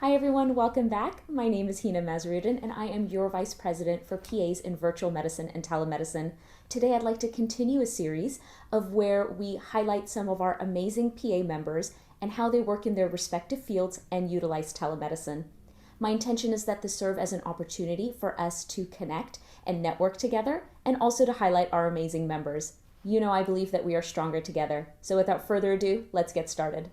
Hi everyone, welcome back. My name is Hina Mazarudin and I am your Vice President for PAs in Virtual Medicine and Telemedicine. Today I'd like to continue a series of where we highlight some of our amazing PA members and how they work in their respective fields and utilize telemedicine. My intention is that this serve as an opportunity for us to connect and network together and also to highlight our amazing members. You know I believe that we are stronger together. So without further ado, let's get started.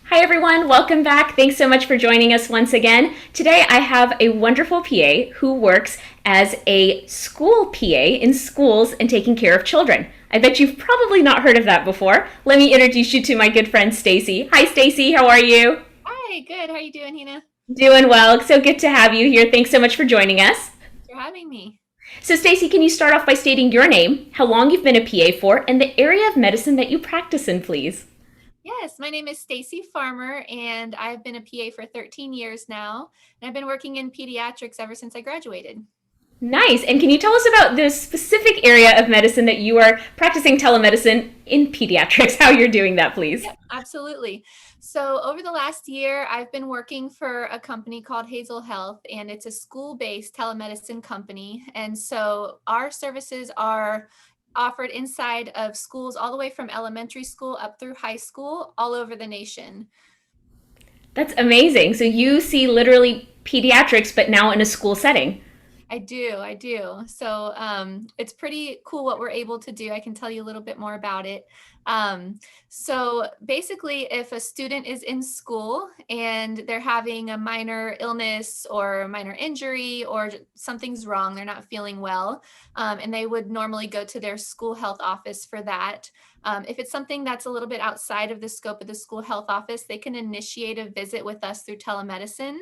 Hi everyone, welcome back. Thanks so much for joining us once again. Today I have a wonderful PA who works as a school PA in schools and taking care of children. I bet you've probably not heard of that before. Let me introduce you to my good friend Stacey. Hi Stacey, how are you? Hi, good. How are you doing, Hina? Doing well. So good to have you here. Thanks so much for joining us. Thanks for having me. So Stacey, can you start off by stating your name, how long you've been a PA for, and the area of medicine that you practice in, please? Yes, my name is Stacey Farmer, and I've been a PA for 13 years now, and I've been working in pediatrics ever since I graduated. Nice. And can you tell us about the specific area of medicine that you are practicing telemedicine in pediatrics? How you're doing that, please? Yep, absolutely. So, over the last year, I've been working for a company called Hazel Health, and it's a school based telemedicine company. And so, our services are offered inside of schools all the way from elementary school up through high school all over the nation. That's amazing. So you see literally pediatrics, but now in a school setting. I do. So it's pretty cool what we're able to do. I can tell you a little bit more about it. So basically, if a student is in school and they're having a minor illness or a minor injury or something's wrong, they're not feeling well, and they would normally go to their school health office for that. If it's something that's a little bit outside of the scope of the school health office, they can initiate a visit with us through telemedicine,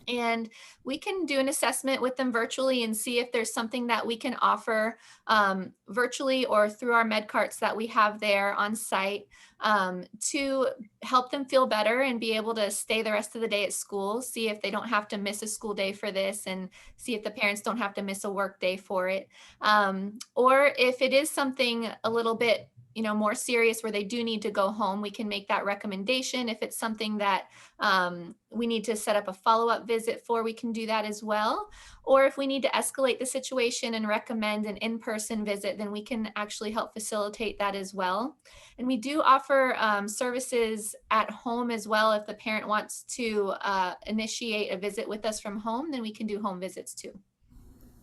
and we can do an assessment with them virtually and see if there's something that we can offer virtually or through our med carts that we have there on site to help them feel better and be able to stay the rest of the day at school, see if they don't have to miss a school day for this, and see if the parents don't have to miss a work day for it. Or if it is something a little bit more serious where they do need to go home, we can make that recommendation. If it's something that we need to set up a follow-up visit for, we can do that as well. Or if we need to escalate the situation and recommend an in-person visit, then we can actually help facilitate that as well. And we do offer services at home as well. If the parent wants to initiate a visit with us from home, then we can do home visits too.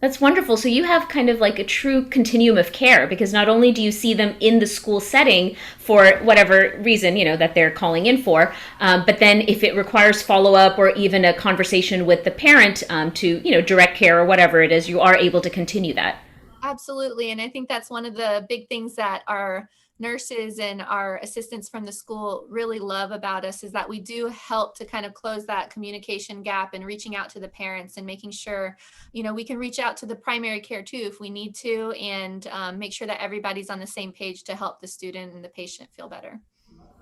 That's wonderful. So you have kind of like a true continuum of care because not only do you see them in the school setting for whatever reason, that they're calling in for, but then if it requires follow up or even a conversation with the parent to, direct care or whatever it is, you are able to continue that. Absolutely. And I think that's one of the big things that our nurses and our assistants from the school really love about us is that we do help to kind of close that communication gap and reaching out to the parents and making sure, we can reach out to the primary care too if we need to, and make sure that everybody's on the same page to help the student and the patient feel better.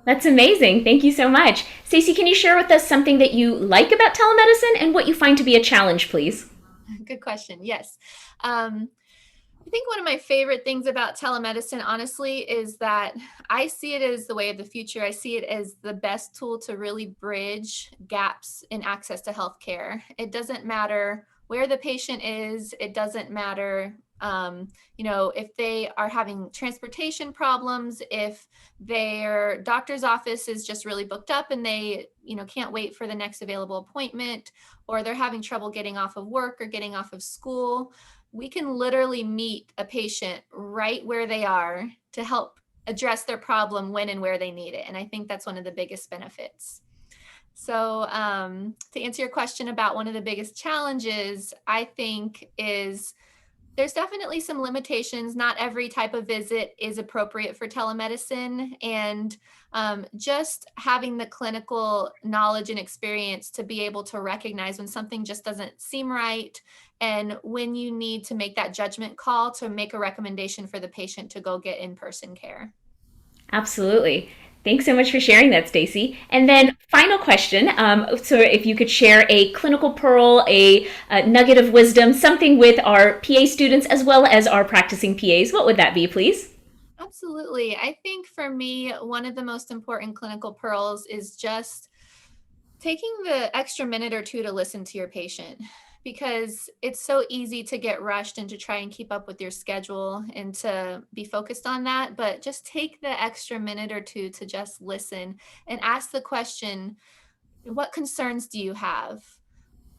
That's amazing. Thank you so much. Stacey, can you share with us something that you like about telemedicine and what you find to be a challenge, please? Good question. Yes. I think one of my favorite things about telemedicine, honestly, is that I see it as the way of the future. I see it as the best tool to really bridge gaps in access to healthcare. It doesn't matter where the patient is, it doesn't matter. If they are having transportation problems, if their doctor's office is just really booked up and they, can't wait for the next available appointment, or they're having trouble getting off of work or getting off of school, we can literally meet a patient right where they are to help address their problem when and where they need it. And I think that's one of the biggest benefits. So, to answer your question about one of the biggest challenges, I think is there's definitely some limitations. Not every type of visit is appropriate for telemedicine. And just having the clinical knowledge and experience to be able to recognize when something just doesn't seem right and when you need to make that judgment call to make a recommendation for the patient to go get in-person care. Absolutely. Thanks so much for sharing that, Stacey. And then, final question. So, if you could share a clinical pearl, a nugget of wisdom, something with our PA students as well as our practicing PAs, what would that be, please? Absolutely. I think for me, one of the most important clinical pearls is just Taking the extra minute or two to listen to your patient, because it's so easy to get rushed and to try and keep up with your schedule and to be focused on that. But just take the extra minute or two to just listen and ask the question, what concerns do you have?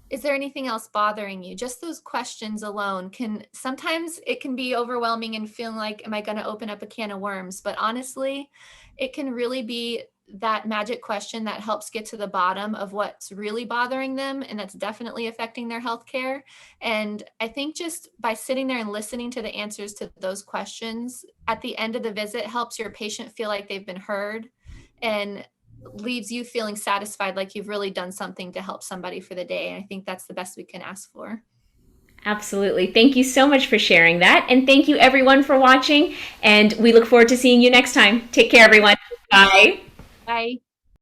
Is there anything else bothering you? Just those questions alone can sometimes it can be overwhelming and feeling like, am I going to open up a can of worms? But honestly, it can really be that magic question that helps get to the bottom of what's really bothering them and that's definitely affecting their health care. And I think just by sitting there and listening to the answers to those questions at the end of the visit helps your patient feel like they've been heard and leaves you feeling satisfied, like you've really done something to help somebody for the day. And I think that's the best we can ask for. Absolutely. Thank you so much for sharing that. And thank you, everyone, for watching. And we look forward to seeing you next time. Take care, everyone. Bye. Bye.